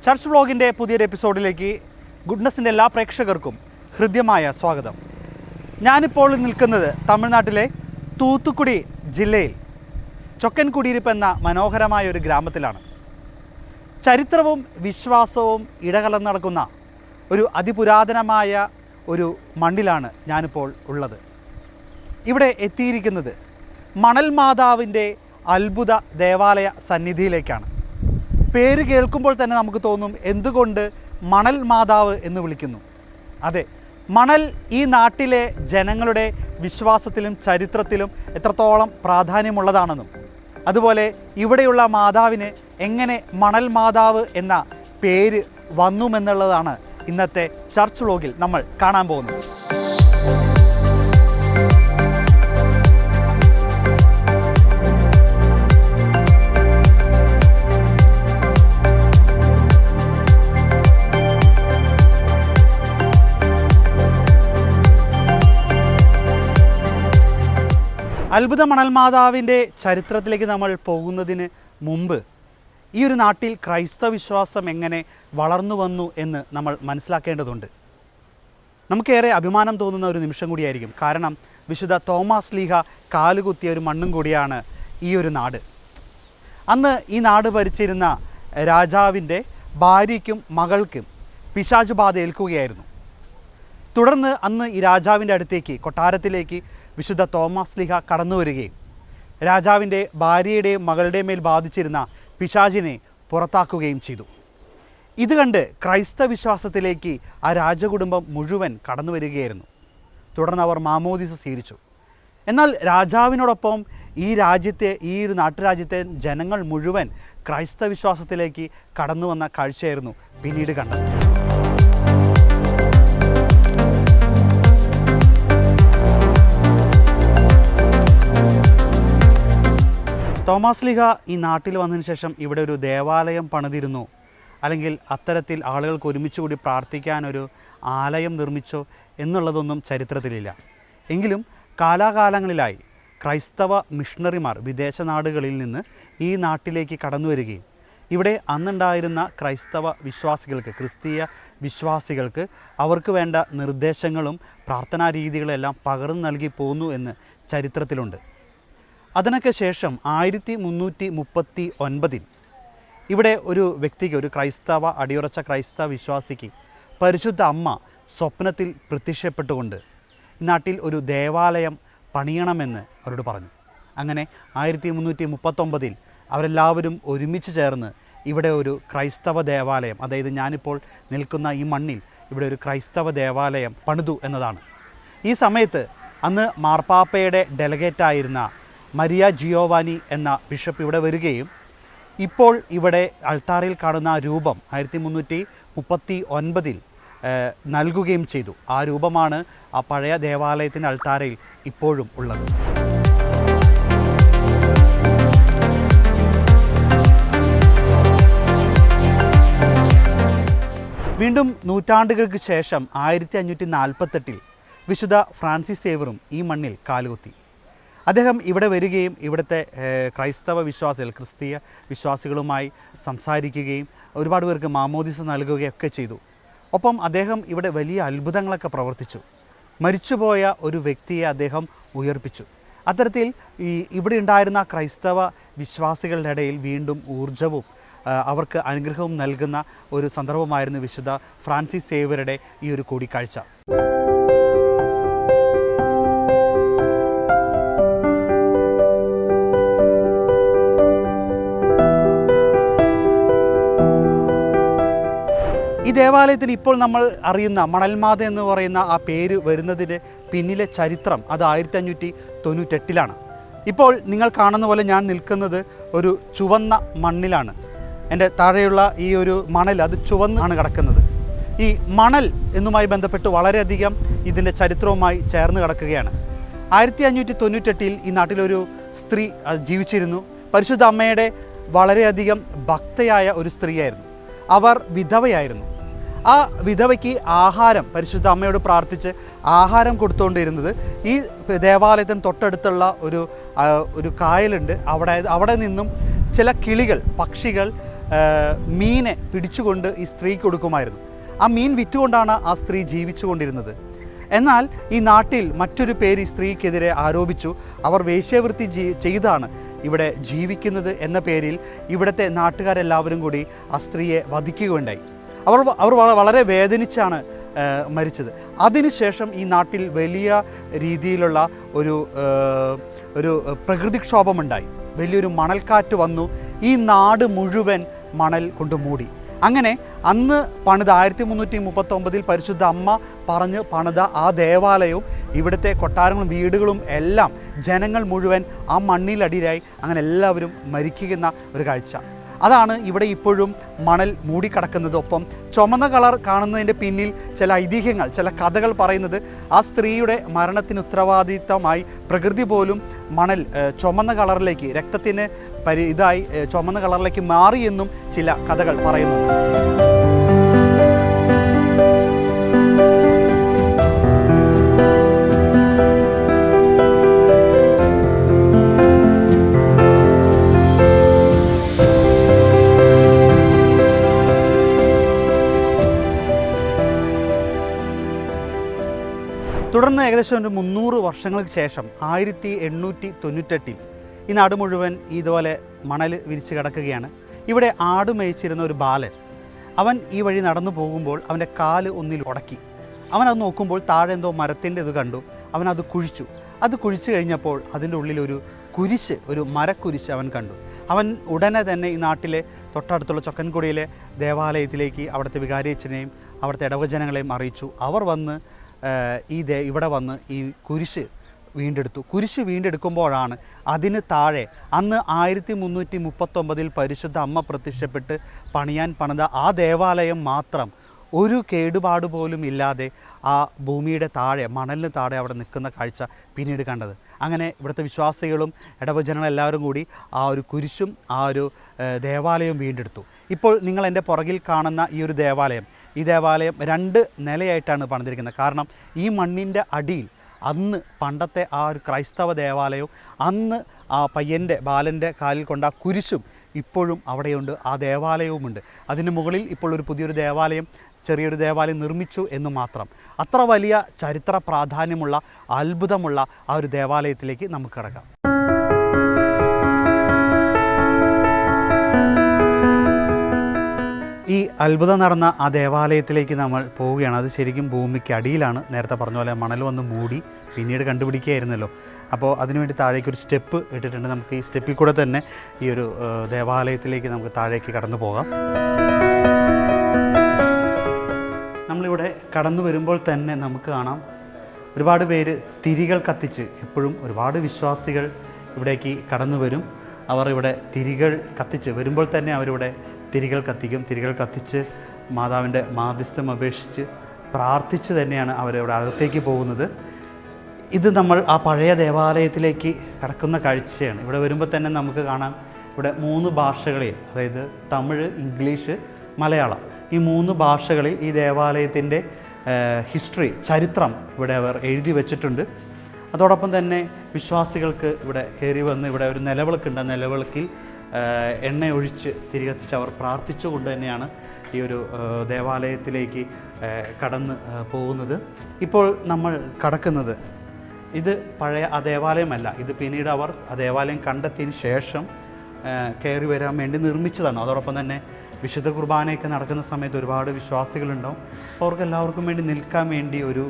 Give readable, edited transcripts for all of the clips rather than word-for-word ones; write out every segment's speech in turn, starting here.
Church വ്ളോഗിൻ്റെ പുതിയൊരു എപ്പിസോഡിലേക്ക് ഗുഡ്നസിൻ്റെ എല്ലാ പ്രേക്ഷകർക്കും ഹൃദ്യമായ സ്വാഗതം. ഞാനിപ്പോൾ നിൽക്കുന്നത് തമിഴ്നാട്ടിലെ തൂത്തുക്കുടി ജില്ലയിൽ ചൊക്കൻകുടിയിരിപ്പ് എന്ന മനോഹരമായ ഒരു ഗ്രാമത്തിലാണ്. ചരിത്രവും വിശ്വാസവും ഇടകലർന്ന് നടക്കുന്ന ഒരു അതിപുരാതനമായ ഒരു മണ്ണിലാണ് ഞാനിപ്പോൾ ഉള്ളത്. ഇവിടെ എത്തിയിരിക്കുന്നത് മണൽ മാതാവിൻ്റെ അത്ഭുത ദേവാലയ സന്നിധിയിലേക്കാണ്. പേര് കേൾക്കുമ്പോൾ തന്നെ നമുക്ക് തോന്നും എന്തുകൊണ്ട് മണൽ മാതാവ് എന്ന് വിളിക്കുന്നു. അതെ, മണൽ ഈ നാട്ടിലെ ജനങ്ങളുടെ വിശ്വാസത്തിലും ചരിത്രത്തിലും എത്രത്തോളം പ്രാധാന്യമുള്ളതാണെന്നും അതുപോലെ ഇവിടെയുള്ള മാതാവിന് എങ്ങനെ മണൽ മാതാവ് എന്ന പേര് വന്നുമെന്നുള്ളതാണ് ഇന്നത്തെ ചർച്ച് വ്ളോഗിൽ നമ്മൾ കാണാൻ പോകുന്നത്. അത്ഭുത മണൽ മാതാവിൻ്റെ ചരിത്രത്തിലേക്ക് നമ്മൾ പോകുന്നതിന് മുമ്പ് ഈ ഒരു നാട്ടിൽ ക്രൈസ്തവ വിശ്വാസം എങ്ങനെ വളർന്നു വന്നു എന്ന് നമ്മൾ മനസ്സിലാക്കേണ്ടതുണ്ട്. നമുക്കേറെ അഭിമാനം തോന്നുന്ന ഒരു നിമിഷം കൂടിയായിരിക്കും. കാരണം വിശുദ്ധ തോമാസ് ലീഹ കാലുകുത്തിയ ഒരു മണ്ണും കൂടിയാണ് ഈ ഒരു നാട്. അന്ന് ഈ നാട് ഭരിച്ചിരുന്ന രാജാവിൻ്റെ ഭാര്യയ്ക്കും മകൾക്കും പിശാചുബാധ ഏൽക്കുകയായിരുന്നു. തുടർന്ന് അന്ന് ഈ രാജാവിൻ്റെ അടുത്തേക്ക് കൊട്ടാരത്തിലേക്ക് വിശുദ്ധ തോമാസ് ലീഹ കടന്നു വരികയും രാജാവിൻ്റെ ഭാര്യയുടെയും മകളുടെയും മേൽ ബാധിച്ചിരുന്ന പിശാചിനെ പുറത്താക്കുകയും ചെയ്തു. ഇത് കണ്ട് ക്രൈസ്തവ വിശ്വാസത്തിലേക്ക് ആ രാജകുടുംബം മുഴുവൻ കടന്നു വരികയായിരുന്നു. തുടർന്ന് അവർ മാമോദീസ സ്വീകരിച്ചു. എന്നാൽ രാജാവിനോടൊപ്പം ഈ ഒരു നാട്ടുരാജ്യത്തെ ജനങ്ങൾ മുഴുവൻ ക്രൈസ്തവ വിശ്വാസത്തിലേക്ക് കടന്നു വന്ന കാഴ്ചയായിരുന്നു പിന്നീട് കണ്ടത്. തോമാസ് ലീഹ ഈ നാട്ടിൽ വന്നതിന് ശേഷം ഇവിടെ ഒരു ദേവാലയം പണിതിരുന്നു, അല്ലെങ്കിൽ അത്തരത്തിൽ ആളുകൾക്ക് ഒരുമിച്ച് കൂടി പ്രാർത്ഥിക്കാനൊരു ആലയം നിർമ്മിച്ചോ എന്നുള്ളതൊന്നും ചരിത്രത്തിലില്ല. എങ്കിലും കാലാകാലങ്ങളിലായി ക്രൈസ്തവ മിഷണറിമാർ വിദേശ നാടുകളിൽ നിന്ന് ഈ നാട്ടിലേക്ക് കടന്നു വരികയും ഇവിടെ അന്നുണ്ടായിരുന്ന ക്രൈസ്തവ വിശ്വാസികൾക്ക്, ക്രിസ്തീയ വിശ്വാസികൾക്ക് അവർക്ക് വേണ്ട നിർദ്ദേശങ്ങളും പ്രാർത്ഥനാ രീതികളെല്ലാം പകർന്നു നൽകി പോന്നു എന്ന് ചരിത്രത്തിലുണ്ട്. അതിനൊക്കെ ശേഷം 1339 ഇവിടെ ഒരു വ്യക്തിക്ക്, ഒരു അടിയുറച്ച ക്രൈസ്തവ വിശ്വാസിക്ക് പരിശുദ്ധ അമ്മ സ്വപ്നത്തിൽ പ്രത്യക്ഷപ്പെട്ടുകൊണ്ട് ഈ നാട്ടിൽ ഒരു ദേവാലയം പണിയണമെന്ന് അവരോട് പറഞ്ഞു. അങ്ങനെ 1339 അവരെല്ലാവരും ഒരുമിച്ച് ചേർന്ന് ഇവിടെ ഒരു ക്രൈസ്തവ ദേവാലയം, അതായത് ഞാനിപ്പോൾ നിൽക്കുന്ന ഈ മണ്ണിൽ ഇവിടെ ഒരു ക്രൈസ്തവ ദേവാലയം പണിതു എന്നതാണ്. ഈ സമയത്ത് അന്ന് മാർപ്പാപ്പയുടെ ഡെലഗേറ്റായിരുന്ന മരിയ ജിയോവാനി എന്ന ബിഷപ്പ് ഇവിടെ വരികയും ഇപ്പോൾ ഇവിടെ അൾത്താറിൽ കാണുന്ന രൂപം 1339 നൽകുകയും ചെയ്തു. ആ രൂപമാണ് ആ പഴയ ദേവാലയത്തിൻ്റെ അൾത്താരയിൽ ഇപ്പോഴും ഉള്ളത്. വീണ്ടും നൂറ്റാണ്ടുകൾക്ക് ശേഷം 1548 വിശുദ്ധ ഫ്രാൻസിസ് സേവറും ഈ മണ്ണിൽ കാലുകുത്തി. അദ്ദേഹം ഇവിടെ വരികയും ഇവിടുത്തെ ക്രൈസ്തവ വിശ്വാസികൾ, ക്രിസ്തീയ വിശ്വാസികളുമായി സംസാരിക്കുകയും ഒരുപാട് പേർക്ക് മാമോദീസ നൽകുകയൊക്കെ ചെയ്തു. ഒപ്പം അദ്ദേഹം ഇവിടെ വലിയ അത്ഭുതങ്ങളൊക്കെ പ്രവർത്തിച്ചു. മരിച്ചുപോയ ഒരു വ്യക്തിയെ അദ്ദേഹം ഉയർപ്പിച്ചു. അത്തരത്തിൽ ഇവിടെ ഉണ്ടായിരുന്ന ക്രൈസ്തവ വിശ്വാസികളുടെ ഇടയിൽ വീണ്ടും ഊർജവും അവർക്ക് അനുഗ്രഹവും നൽകുന്ന ഒരു സന്ദർഭമായിരുന്നു വിശുദ്ധ ഫ്രാൻസിസ് സേവ്യറുടെ ഈ ഒരു കൂടിക്കാഴ്ച. ഈ ദേവാലയത്തിന് ഇപ്പോൾ നമ്മൾ അറിയുന്ന മണൽമാത എന്ന് പറയുന്ന ആ പേര് വരുന്നതിന് പിന്നിലെ ചരിത്രം അത് 1598 ഇപ്പോൾ നിങ്ങൾ കാണുന്ന പോലെ ഞാൻ നിൽക്കുന്നത് ഒരു ചുവന്ന മണ്ണിലാണ്. എൻ്റെ താഴെയുള്ള ഈ ഒരു മണൽ അത് ചുവന്നാണ് കിടക്കുന്നത്. ഈ മണൽ എന്നുമായി ബന്ധപ്പെട്ട് വളരെയധികം ഇതിൻ്റെ ചരിത്രവുമായി ചേർന്ന് കിടക്കുകയാണ്. 1598 ഈ നാട്ടിലൊരു സ്ത്രീ ജീവിച്ചിരുന്നു. പരിശുദ്ധ അമ്മയുടെ വളരെയധികം ഭക്തയായ ഒരു സ്ത്രീയായിരുന്നു. അവർ വിധവയായിരുന്നു. ആ വിധവയ്ക്ക് ആഹാരം, പരിശുദ്ധ അമ്മയോട് പ്രാർത്ഥിച്ച് ആഹാരം കൊടുത്തുകൊണ്ടിരുന്നത് ഈ ദേവാലയത്തിന് തൊട്ടടുത്തുള്ള ഒരു കായലുണ്ട്. അവിടെ നിന്നും ചില കിളികൾ, പക്ഷികൾ മീനെ പിടിച്ചുകൊണ്ട് ഈ സ്ത്രീക്ക് കൊടുക്കുമായിരുന്നു. ആ മീൻ വിറ്റുകൊണ്ടാണ് ആ സ്ത്രീ ജീവിച്ചു കൊണ്ടിരുന്നത്. എന്നാൽ ഈ നാട്ടിൽ മറ്റൊരു പേര് ഈ സ്ത്രീക്കെതിരെ ആരോപിച്ചു. അവർ വേശ്യാവൃത്തി ചെയ്താണ് ഇവിടെ ജീവിക്കുന്നത് എന്ന പേരിൽ ഇവിടുത്തെ നാട്ടുകാരെല്ലാവരും കൂടി ആ സ്ത്രീയെ വധിക്കുകയുണ്ടായി. അവർ വളരെ വേദനിച്ചാണ് മരിച്ചത്. അതിനുശേഷം ഈ നാട്ടിൽ വലിയ രീതിയിലുള്ള ഒരു പ്രകൃതിക്ഷോഭമുണ്ടായി. വലിയൊരു മണൽക്കാറ്റ് വന്നു. ഈ നാട് മുഴുവൻ മണൽ കൊണ്ട് മൂടി. അങ്ങനെ അന്ന് പണിത 1339 പരിശുദ്ധ അമ്മ പറഞ്ഞ് പണിത ആ ദേവാലയവും ഇവിടുത്തെ കൊട്ടാരങ്ങളും വീടുകളും എല്ലാം ജനങ്ങൾ മുഴുവൻ ആ മണ്ണിലടിയിലായി അങ്ങനെ എല്ലാവരും മരിക്കുന്ന ഒരു കാഴ്ച. അതാണ് ഇവിടെ ഇപ്പോഴും മണൽ മൂടിക്കിടക്കുന്നത്. ഒപ്പം ചുമന്ന കളർ കാണുന്നതിൻ്റെ പിന്നിൽ ചില ഐതിഹ്യങ്ങൾ, ചില കഥകൾ പറയുന്നത് ആ സ്ത്രീയുടെ മരണത്തിന് ഉത്തരവാദിത്തമായി പ്രകൃതി പോലും മണൽ ചുമന്ന കളറിലേക്ക്, രക്തത്തിന് ഇതായി ചുമന്ന കളറിലേക്ക് മാറിയെന്നും ചില കഥകൾ പറയുന്നുണ്ട്. തുടർന്ന് ഏകദേശം ഒരു 300 വർഷങ്ങൾക്ക് ശേഷം 1898 ഈ നാട് മുഴുവൻ ഇതുപോലെ മണൽ വിരിച്ച് കിടക്കുകയാണ്. ഇവിടെ ആട് മേയിച്ചിരുന്ന ഒരു ബാലൻ, അവൻ ഈ വഴി നടന്നു പോകുമ്പോൾ അവൻ്റെ കാല് ഒന്നിൽ ഉടക്കി. അവനത് നോക്കുമ്പോൾ താഴെ എന്തോ മരത്തിൻ്റെ ഇത് കണ്ടു. അവനത് കുഴിച്ചു. അത് കുഴിച്ചു കഴിഞ്ഞപ്പോൾ അതിൻ്റെ ഉള്ളിൽ ഒരു മരക്കുരിശ് അവൻ കണ്ടു. അവൻ ഉടനെ തന്നെ ഈ നാട്ടിലെ തൊട്ടടുത്തുള്ള ചൊക്കൻകുടിയിലെ ദേവാലയത്തിലേക്ക് അവിടുത്തെ വികാരിയച്ഛനെയും അവിടുത്തെ ഇടവജനങ്ങളെയും അറിയിച്ചു. അവർ വന്ന് ഇവിടെ വന്ന് ഈ കുരിശ് വീണ്ടെടുത്തു. കുരിശ് വീണ്ടെടുക്കുമ്പോഴാണ് അതിന് താഴെ അന്ന് 1339 പരിശുദ്ധ അമ്മ പ്രത്യക്ഷപ്പെട്ട് പണിത ആ ദേവാലയം മാത്രം ഒരു കേടുപാട് പോലും ഇല്ലാതെ ആ ഭൂമിയുടെ താഴെ, മണലിന് താഴെ അവിടെ നിൽക്കുന്ന കാഴ്ച പിന്നീട് കണ്ടത്. അങ്ങനെ ഇവിടുത്തെ വിശ്വാസികളും ഇടവജനങ്ങളെല്ലാവരും കൂടി ആ ഒരു കുരിശും ആ ഒരു ദേവാലയവും വീണ്ടെടുത്തു. ഇപ്പോൾ നിങ്ങൾ എൻ്റെ പുറകിൽ കാണുന്ന ഈ ദേവാലയം 2 നിലയായിട്ടാണ് പണിതിരിക്കുന്നത്. കാരണം ഈ മണ്ണിൻ്റെ അടിയിൽ അന്ന് പണ്ടത്തെ ആ ഒരു ക്രൈസ്തവ ദേവാലയവും അന്ന് ആ ബാലൻ്റെ കാലിൽ കൊണ്ട ആ കുരിശും ഇപ്പോഴും അവിടെയുണ്ട്. ആ ദേവാലയവുമുണ്ട്. അതിന് മുകളിൽ ഇപ്പോൾ ഒരു പുതിയൊരു ദേവാലയം, ചെറിയൊരു ദേവാലയം നിർമ്മിച്ചു എന്ന് മാത്രം. അത്ര വലിയ ചരിത്ര പ്രാധാന്യമുള്ള, അത്ഭുതമുള്ള ആ ഒരു ദേവാലയത്തിലേക്ക് നമുക്ക് കിടക്കാം. ഈ അത്ഭുതം നടന്ന ആ ദേവാലയത്തിലേക്ക് നമ്മൾ പോവുകയാണ്. അത് ശരിക്കും ഭൂമിക്ക് അടിയിലാണ്. നേരത്തെ പറഞ്ഞ പോലെ മണൽ വന്ന് മൂടി പിന്നീട് കണ്ടുപിടിക്കുകയായിരുന്നല്ലോ. അപ്പോൾ അതിനുവേണ്ടി താഴേക്ക് ഒരു സ്റ്റെപ്പ് ഇട്ടിട്ടുണ്ട്. നമുക്ക് ഈ സ്റ്റെപ്പിൽ കൂടെ തന്നെ ഈ ഒരു ദേവാലയത്തിലേക്ക് നമുക്ക് താഴേക്ക് കടന്നു പോകാം. നമ്മളിവിടെ കടന്നു വരുമ്പോൾ തന്നെ നമുക്ക് കാണാം ഒരുപാട് പേര് തിരികൾ കത്തിച്ച്, എപ്പോഴും ഒരുപാട് വിശ്വാസികൾ ഇവിടേക്ക് കടന്നു വരും. അവർ ഇവിടെ തിരികൾ കത്തിച്ച് വരുമ്പോൾ തന്നെ അവരിവിടെ തിരികൾ കത്തിക്കും. തിരികൾ കത്തിച്ച് മാതാവിൻ്റെ മാധ്യസ്ഥം അപേക്ഷിച്ച് പ്രാർത്ഥിച്ച് തന്നെയാണ് അവരിവിടെ അകത്തേക്ക് പോകുന്നത്. ഇത് നമ്മൾ ആ പഴയ ദേവാലയത്തിലേക്ക് കടക്കുന്ന കാഴ്ചയാണ്. ഇവിടെ വരുമ്പോൾ തന്നെ നമുക്ക് കാണാം ഇവിടെ 3 ഭാഷകളിൽ, അതായത് തമിഴ്, ഇംഗ്ലീഷ്, മലയാളം, ഈ 3 ഭാഷകളിൽ ഈ ദേവാലയത്തിൻ്റെ ഹിസ്റ്ററി, ചരിത്രം ഇവിടെ അവർ എഴുതി വച്ചിട്ടുണ്ട്. അതോടൊപ്പം തന്നെ വിശ്വാസികൾക്ക് ഇവിടെ കയറി വന്ന് ഇവിടെ ഒരു നിലവിളക്കുണ്ട്. ആ നിലവിളക്കിൽ എണ്ണ ഒഴിച്ച് തിരികത്തിച്ച് അവർ പ്രാർത്ഥിച്ചുകൊണ്ട് തന്നെയാണ് ഈ ഒരു ദേവാലയത്തിലേക്ക് കടന്ന് പോകുന്നത്. ഇപ്പോൾ നമ്മൾ കടക്കുന്നത് ഇത് പഴയ ആ ദേവാലയമല്ല. ഇത് പിന്നീട് അവർ ആ ദേവാലയം കണ്ടെത്തിയതിന് ശേഷം കയറി വരാൻ വേണ്ടി നിർമ്മിച്ചതാണ്. അതോടൊപ്പം തന്നെ വിശുദ്ധ കുർബാനയൊക്കെ നടക്കുന്ന സമയത്ത് ഒരുപാട് വിശ്വാസികളുണ്ടാവും. അപ്പോൾ അവർക്ക് എല്ലാവർക്കും വേണ്ടി നിൽക്കാൻ വേണ്ടി ഒരു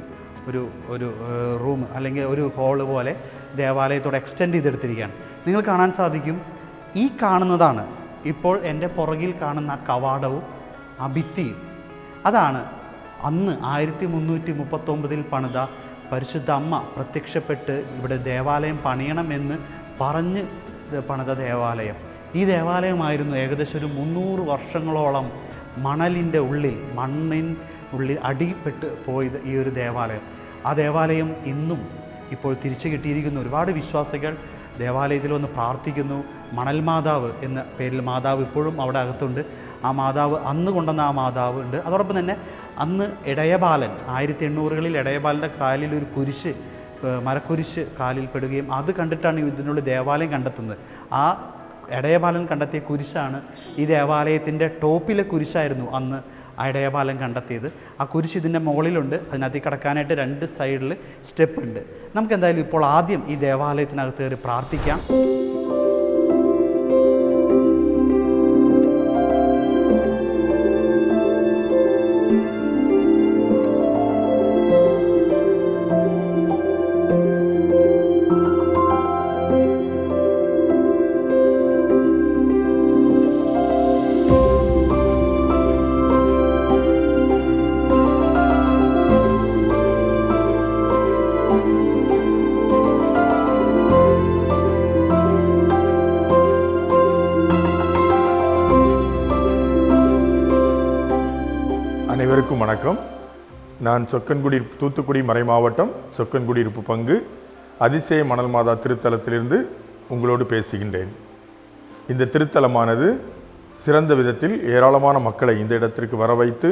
റൂം അല്ലെങ്കിൽ ഒരു ഹോള് പോലെ ദേവാലയത്തോട് എക്സ്റ്റെൻഡ് ചെയ്തെടുത്തിരിക്കുകയാണ്. നിങ്ങൾ കാണാൻ സാധിക്കും, ഈ കാണുന്നതാണ് ഇപ്പോൾ എൻ്റെ പുറകിൽ കാണുന്ന കവാടവും ആ ഭിത്തിയും. അതാണ് അന്ന് 1339 പണിത പരിശുദ്ധ അമ്മ പ്രത്യക്ഷപ്പെട്ട് ഇവിടെ ദേവാലയം പണിയണമെന്ന് പറഞ്ഞ് പണിത ദേവാലയം. ഈ ദേവാലയമായിരുന്നു ഏകദേശം ഒരു 300 വർഷങ്ങളോളം മണ്ണിൻ്റെ ഉള്ളിൽ അടിപ്പെട്ട് പോയത് ഈ ഒരു ദേവാലയം. ആ ദേവാലയം ഇന്നും ഇപ്പോൾ തിരിച്ചു കിട്ടിയിരിക്കുന്നു. ഒരുപാട് വിശ്വാസികൾ ദേവാലയത്തിൽ വന്ന് പ്രാർത്ഥിക്കുന്നു. മണൽ മാതാവ് എന്ന പേരിൽ മാതാവ് ഇപ്പോഴും അവിടെ അകത്തുണ്ട്. ആ മാതാവ് അന്ന് കൊണ്ടുവന്ന ആ മാതാവ് ഉണ്ട്. അതോടൊപ്പം തന്നെ അന്ന് ഇടയബാലൻ 1800കളിൽ ഇടയബാലൻ്റെ കാലിൽ ഒരു മരക്കുരിശ് കാലിൽ പെടുകയും അത് കണ്ടിട്ടാണ് ഇതിനുള്ള ദേവാലയം കണ്ടെത്തുന്നത്. ആ ഇടയബാലൻ കണ്ടെത്തിയ കുരിശാണ്. ഈ ദേവാലയത്തിൻ്റെ ടോപ്പിലെ കുരിശായിരുന്നു അന്ന് ഇടയബാലൻ കണ്ടെത്തിയത്. ആ കുരിശ് ഇതിൻ്റെ മുകളിലുണ്ട്. അതിനകത്ത് കടക്കാനായിട്ട് 2 സൈഡിൽ സ്റ്റെപ്പ് ഉണ്ട്. നമുക്ക് എന്തായാലും ഇപ്പോൾ ആദ്യം ഈ ദേവാലയത്തിനകത്ത് കയറി പ്രാർത്ഥിക്കാം. அனைவருக்கும் வணக்கம். நான் தூத்துக்குடி மறை மாவட்டம் சொக்கன்குடியிருப்பு பங்கு அதிசய மணல் மாதா திருத்தலத்திலிருந்து உங்களோடு பேசுகின்றேன். இந்த திருத்தலமானது சிறந்த விதத்தில் ஏராளமான மக்களை இந்த இடத்திற்கு வர வைத்து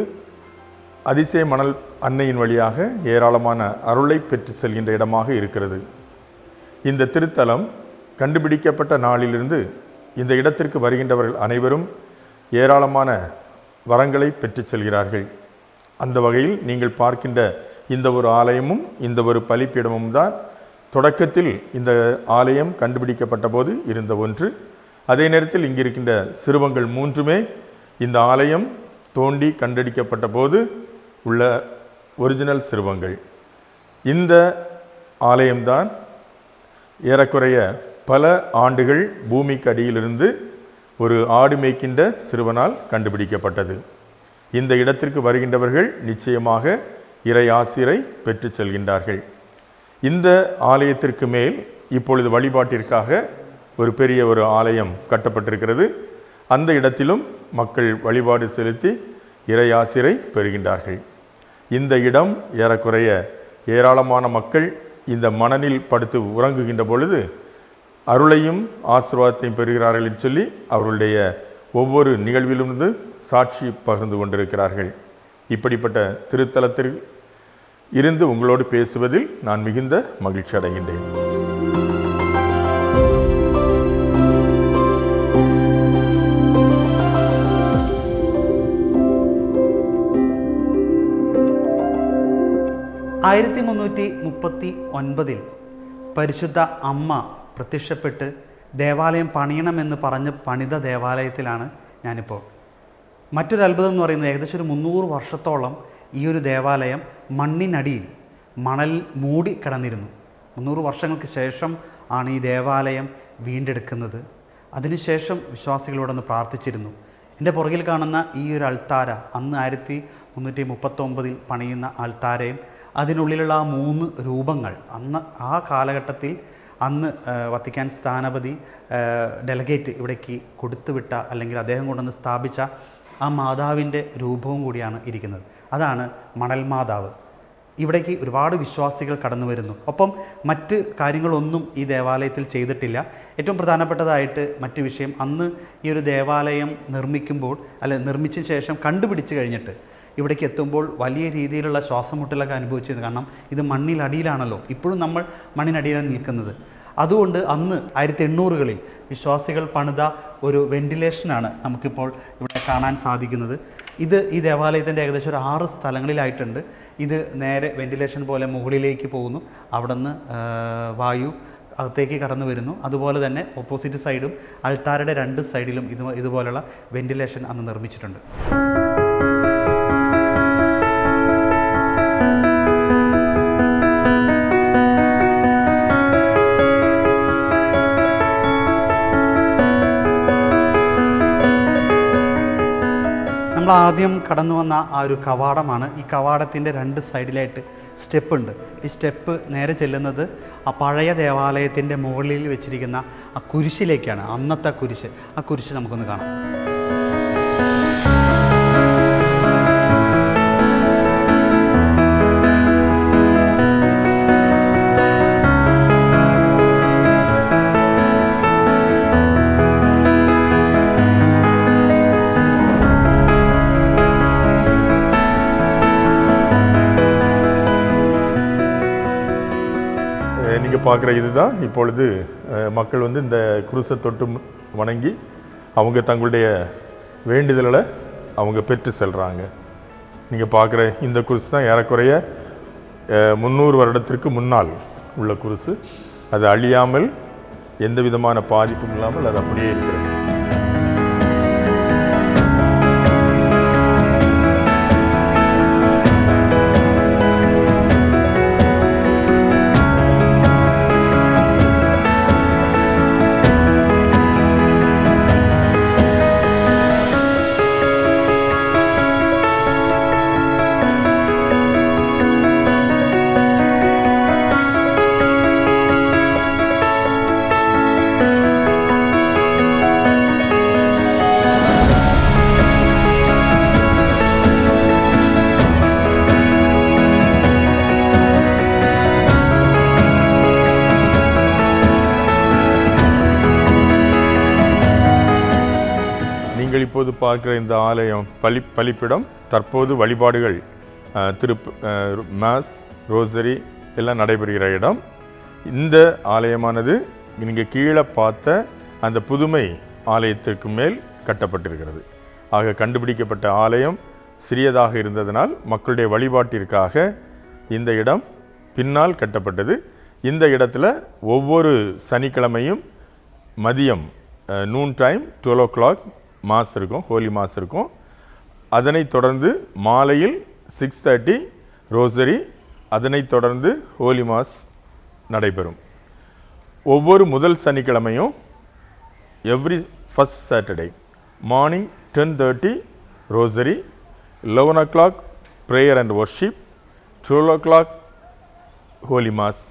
அதிசய மணல் அன்னையின் வழியாக ஏராளமான அருளை பெற்று செல்கின்ற இடமாக இருக்கிறது. இந்த திருத்தலம் கண்டுபிடிக்கப்பட்ட நாளிலிருந்து இந்த இடத்திற்கு வருகின்றவர்கள் அனைவரும் ஏராளமான வரங்களை பெற்று செல்கிறார்கள். அந்த வகையில் நீங்கள் பார்க்கின்ற இந்த ஒரு ஆலயமும் இந்த ஒரு பலிப்பீடமும் தான் தொடக்கத்தில் இந்த ஆலயம் கண்டுபிடிக்கப்பட்ட போது இருந்த ஒன்று. அதே நேரத்தில் இங்கு இருக்கின்ற சிறுவங்கள் 3மே இந்த ஆலயம் தோண்டி கண்டெடுக்கப்பட்ட போது உள்ள ஒரிஜினல் சிறுவங்கள். இந்த ஆலயம்தான் ஏறக்குறைய பல ஆண்டுகள் பூமிக்கு அடியிலிருந்து ஒரு ஆடு மேய்க்கின்ற சிறுவனால் கண்டுபிடிக்கப்பட்டது. இந்த இடத்திற்கு வருகின்றவர்கள் நிச்சயமாக இறை ஆசிரை பெற்று செல்கின்றார்கள். இந்த ஆலயத்திற்கு மேல் இப்பொழுது வழிபாட்டிற்காக ஒரு பெரிய ஒரு ஆலயம் கட்டப்பட்டிருக்கிறது. அந்த இடத்திலும் மக்கள் வழிபாடு செலுத்தி இறை ஆசிரை பெறுகின்றார்கள். இந்த இடம் ஏறக்குறைய ஏராளமான மக்கள் இந்த மணலில் படுத்து உறங்குகின்ற பொழுது அருளையும் ஆசீர்வாதத்தையும் பெறுகிறார்கள் என்று சொல்லி அவர்களுடைய ஒவ்வொரு நிகழ்விலிருந்து சாட்சி பகிர்ந்து கொண்டிருக்கிறார்கள். இப்படிப்பட்ட திருத்தலத்தில் இருந்து உங்களோடு பேசுவதில் நான் மிகுந்த மகிழ்ச்சி அடைகின்றேன். പരിശുദ്ധ അമ്മ പ്രത്യക്ഷപ്പെട്ട് ദേവാലയം പണിയണമെന്ന് പറഞ്ഞ് പണിത ദേവാലയത്തിലാണ് ഞാനിപ്പോൾ. മറ്റൊരു അത്ഭുതം എന്ന് പറയുന്നത് ഏകദേശം ഒരു 300 വർഷത്തോളം ഈ ഒരു ദേവാലയം മണ്ണിനടിയിൽ മണൽ മൂടി കിടന്നിരുന്നു. 300 വർഷങ്ങൾക്ക് ശേഷം ആണ് ഈ ദേവാലയം വീണ്ടെടുക്കുന്നത്. അതിനുശേഷം വിശ്വാസികളോടൊന്ന് പ്രാർത്ഥിച്ചിരുന്നു. എൻ്റെ പുറകിൽ കാണുന്ന ഈ ഒരു അൾത്താര അന്ന് 1339 പണിയുന്ന അൾത്താരയും അതിനുള്ളിലുള്ള ആ 3 രൂപങ്ങൾ അന്ന് ആ കാലഘട്ടത്തിൽ അന്ന് വത്തിക്കാൻ സ്ഥാനപതി ഡെലഗേറ്റ് ഇവിടേക്ക് കൊടുത്തുവിട്ട അല്ലെങ്കിൽ അദ്ദേഹം കൊണ്ടുവന്ന് സ്ഥാപിച്ച ആ മാതാവിൻ്റെ രൂപവും കൂടിയാണ് ഇരിക്കുന്നത്. അതാണ് മണൽ മാതാവ്. ഇവിടേക്ക് ഒരുപാട് വിശ്വാസികൾ കടന്നു വരുന്നു. ഒപ്പം മറ്റ് കാര്യങ്ങളൊന്നും ഈ ദേവാലയത്തിൽ ചെയ്തിട്ടില്ല. ഏറ്റവും പ്രധാനപ്പെട്ടതായിട്ട് മറ്റു വിഷയം, അന്ന് ഈ ഒരു ദേവാലയം നിർമ്മിച്ച ശേഷം കണ്ടുപിടിച്ച് കഴിഞ്ഞിട്ട് ഇവിടേക്ക് എത്തുമ്പോൾ വലിയ രീതിയിലുള്ള ശ്വാസമുട്ടലൊക്കെ അനുഭവിച്ചിരുന്നു. കാരണം ഇത് മണ്ണിനടിയിലാണല്ലോ, ഇപ്പോഴും നമ്മൾ മണ്ണിനടിയിലാണ് നിൽക്കുന്നത്. അതുകൊണ്ട് അന്ന് 1800കളിൽ വിശ്വാസികൾ പണിത ഒരു വെന്റിലേഷനാണ് നമുക്കിപ്പോൾ ഇവിടെ കാണാൻ സാധിക്കുന്നത്. ഇത് ഈ ദേവാലയത്തിൻ്റെ ഏകദേശം ഒരു 6 സ്ഥലങ്ങളിലായിട്ടുണ്ട്. ഇത് നേരെ വെന്റിലേഷൻ പോലെ മുകളിലേക്ക് പോകുന്നു. അവിടെ നിന്ന് വായു അകത്തേക്ക് കടന്നു വരുന്നു. അതുപോലെ തന്നെ ഓപ്പോസിറ്റ് സൈഡും അൾത്താരയുടെ 2 സൈഡിലും ഇതുപോലുള്ള വെന്റിലേഷൻ അന്ന് നിർമ്മിച്ചിട്ടുണ്ട്. നമ്മൾ ആദ്യം കടന്നു വന്ന ആ ഒരു കവാടമാണ്. ഈ കവാടത്തിൻ്റെ 2 സൈഡിലായിട്ട് സ്റ്റെപ്പ് ഉണ്ട്. ഈ സ്റ്റെപ്പ് നേരെ ചെല്ലുന്നത് ആ പഴയ ദേവാലയത്തിൻ്റെ മുകളിൽ വെച്ചിരിക്കുന്ന ആ കുരിശിലേക്കാണ്. അന്നത്തെ കുരിശ്, ആ കുരിശ് നമുക്കൊന്ന് കാണാം. நீங்கள் பார்க்குற இதுதான் இப்பொழுது மக்கள் வந்து இந்த குருசை தொட்டு வணங்கி அவங்க தங்களுடைய வேண்டுதலை அவங்க பெற்று செல்கிறாங்க. நீங்கள் பார்க்குற இந்த குருசு தான் ஏறக்குறைய 300 வருடத்திற்கு முன்னால் உள்ள குருசு. அது அழியாமல் எந்த விதமான பாதிப்பும் இல்லாமல் அது அப்படியே இருக்கிறது. நீங்கள் இப்போது பார்க்கிற இந்த ஆலயம் பலிப்பிடம். தற்போது வழிபாடுகள் மாஸ், ரோசரி எல்லாம் நடைபெறுகிற இடம். இந்த ஆலயமானது நீங்கள் கீழே பார்த்த அந்த புதுமை ஆலயத்திற்கு மேல் கட்டப்பட்டிருக்கிறது. ஆக கண்டுபிடிக்கப்பட்ட ஆலயம் சிறியதாக இருந்ததனால் மக்களுடைய வழிபாட்டிற்காக இந்த இடம் பின்னால் கட்டப்பட்டது. இந்த இடத்துல ஒவ்வொரு சனிக்கிழமையும் மதியம் நூன் டைம் 12 o'clock மாஸ் இருக்கும், ஹோலி மாஸ் இருக்கும். அதனைத் தொடர்ந்து மாலையில் 6:30 ரோசரி, அதனைத் தொடர்ந்து ஹோலி மாஸ் நடைபெறும். ஒவ்வொரு முதல் சனிக்கிழமையும் every first Saturday morning 10:30 rosary, 11 o'clock prayer and worship, 12 o'clock holy mass.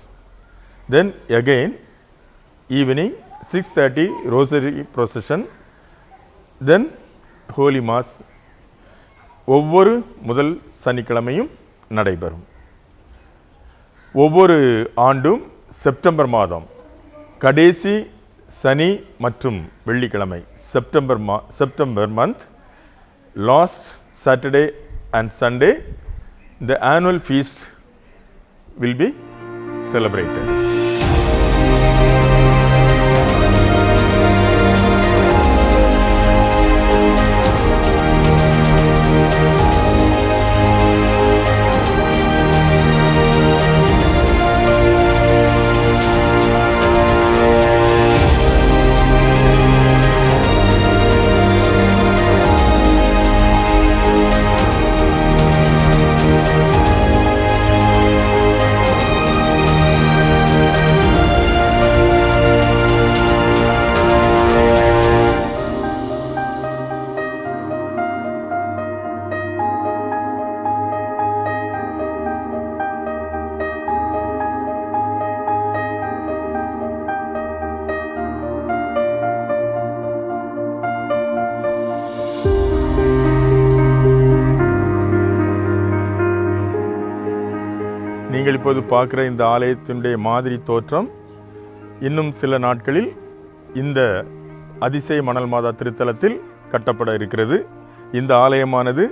Then again evening 6:30 rosary procession, then holy mass ஒவ்வொரு முதல் சனிக்கிழமையும் நடைபெறும். ஒவ்வொரு ஆண்டும் செப்டம்பர் மாதம் கடைசி சனி மற்றும் வெள்ளிக்கிழமை, September month last Saturday and Sunday the annual feast will be celebrated. நீங்கள் இப்போது பார்க்கிற இந்த ஆலயத்தினுடைய மாதிரி தோற்றம் இன்னும் சில நாட்களில் இந்த அதிசய மணல் மாதா திருத்தலத்தில் கட்டப்பட இருக்கிறது. இந்த ஆலயமானது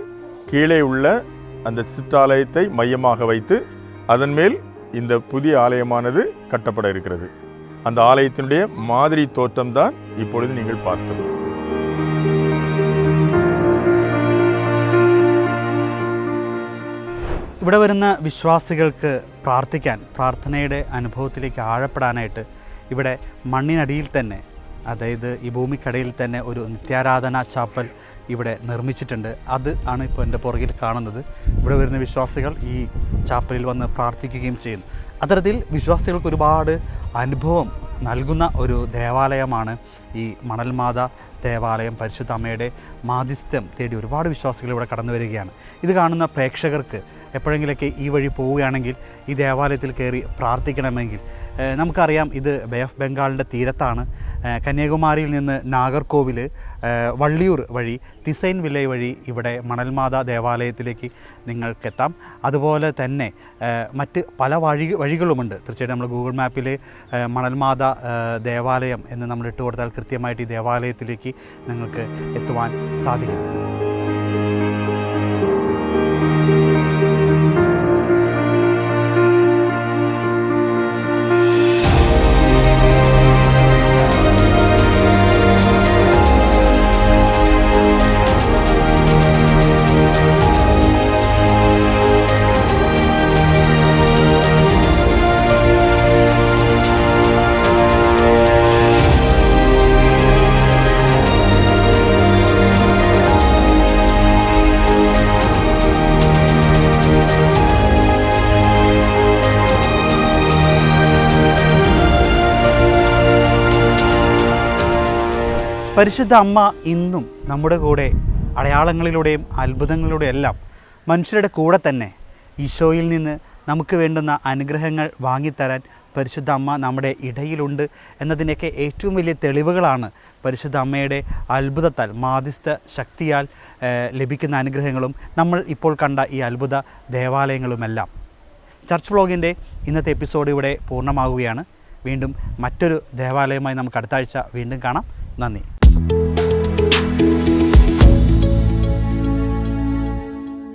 கீழே உள்ள அந்த சிற்றாலயத்தை மையமாக வைத்து அதன் மேல் இந்த புதிய ஆலயமானது கட்டப்பட இருக்கிறது. அந்த ஆலயத்தினுடைய மாதிரி தோற்றம் தான் இப்பொழுது நீங்கள் பார்த்தது. ഇവിടെ വരുന്ന വിശ്വാസികൾക്ക് പ്രാർത്ഥിക്കാൻ, പ്രാർത്ഥനയുടെ അനുഭവത്തിലേക്ക് ആഴപ്പെടാനായിട്ട് ഇവിടെ മണ്ണിനടിയിൽ തന്നെ, അതായത് ഈ ഭൂമിക്കടിയിൽ തന്നെ ഒരു നിത്യാരാധന ചാപ്പൽ ഇവിടെ നിർമ്മിച്ചിട്ടുണ്ട്. അത് ആണ് ഇപ്പോൾ എൻ്റെ പുറകിൽ കാണുന്നത്. ഇവിടെ വരുന്ന വിശ്വാസികൾ ഈ ചാപ്പലിൽ വന്ന് പ്രാർത്ഥിക്കുകയും ചെയ്യുന്നു. അത്തരത്തിൽ വിശ്വാസികൾക്ക് ഒരുപാട് അനുഭവം നൽകുന്ന ഒരു ദേവാലയമാണ് ഈ മണൽമാത ദേവാലയം. പരിശുദ്ധ അമ്മയുടെ മാധ്യസ്ഥ്യം തേടി ഒരുപാട് വിശ്വാസികൾ ഇവിടെ കടന്നു വരികയാണ്. ഇത് കാണുന്ന പ്രേക്ഷകർക്ക് എപ്പോഴെങ്കിലൊക്കെ ഈ വഴി പോവുകയാണെങ്കിൽ ഈ ദേവാലയത്തിൽ കയറി പ്രാർത്ഥിക്കണമെങ്കിൽ, നമുക്കറിയാം ഇത് ബേ ഓഫ് ബംഗാളിൻ്റെ തീരത്താണ്. കന്യാകുമാരിയിൽ നിന്ന് നാഗർകോവിൽ, വള്ളിയൂർ വഴി, തിസൈൻ വില്ലേജ് വഴി ഇവിടെ മണൽമാത ദേവാലയത്തിലേക്ക് നിങ്ങൾക്കെത്താം. അതുപോലെ തന്നെ മറ്റ് പല വഴികളുമുണ്ട്. തീർച്ചയായിട്ടും നമ്മൾ ഗൂഗിൾ മാപ്പിൽ മണൽമാത ദേവാലയം എന്ന് നമ്മൾ ഇട്ട് കൊടുത്താൽ കൃത്യമായിട്ട് ഈ ദേവാലയത്തിലേക്ക് നിങ്ങൾക്ക് എത്തുവാൻ സാധിക്കും. പരിശുദ്ധ അമ്മ ഇന്നും നമ്മുടെ കൂടെ അടയാളങ്ങളിലൂടെയും അത്ഭുതങ്ങളിലൂടെയും എല്ലാം മനുഷ്യരുടെ കൂടെ തന്നെ ഈശോയിൽ നിന്ന് നമുക്ക് വേണ്ടുന്ന അനുഗ്രഹങ്ങൾ വാങ്ങിത്തരാൻ പരിശുദ്ധ അമ്മ നമ്മുടെ ഇടയിലുണ്ട് എന്നതിൻ്റെയൊക്കെ ഏറ്റവും വലിയ തെളിവുകളാണ് പരിശുദ്ധ അമ്മയുടെ അത്ഭുതത്താൽ മാധ്യസ്ഥ ശക്തിയാൽ ലഭിക്കുന്ന അനുഗ്രഹങ്ങളും നമ്മൾ ഇപ്പോൾ കണ്ട ഈ അത്ഭുത ദേവാലയങ്ങളുമെല്ലാം. ചർച്ച് വ്ളോഗിൻ്റെ ഇന്നത്തെ എപ്പിസോഡ് ഇവിടെ പൂർണ്ണമാകുകയാണ്. വീണ്ടും മറ്റൊരു ദേവാലയമായി നമുക്ക് അടുത്ത ആഴ്ച വീണ്ടും കാണാം. നന്ദി.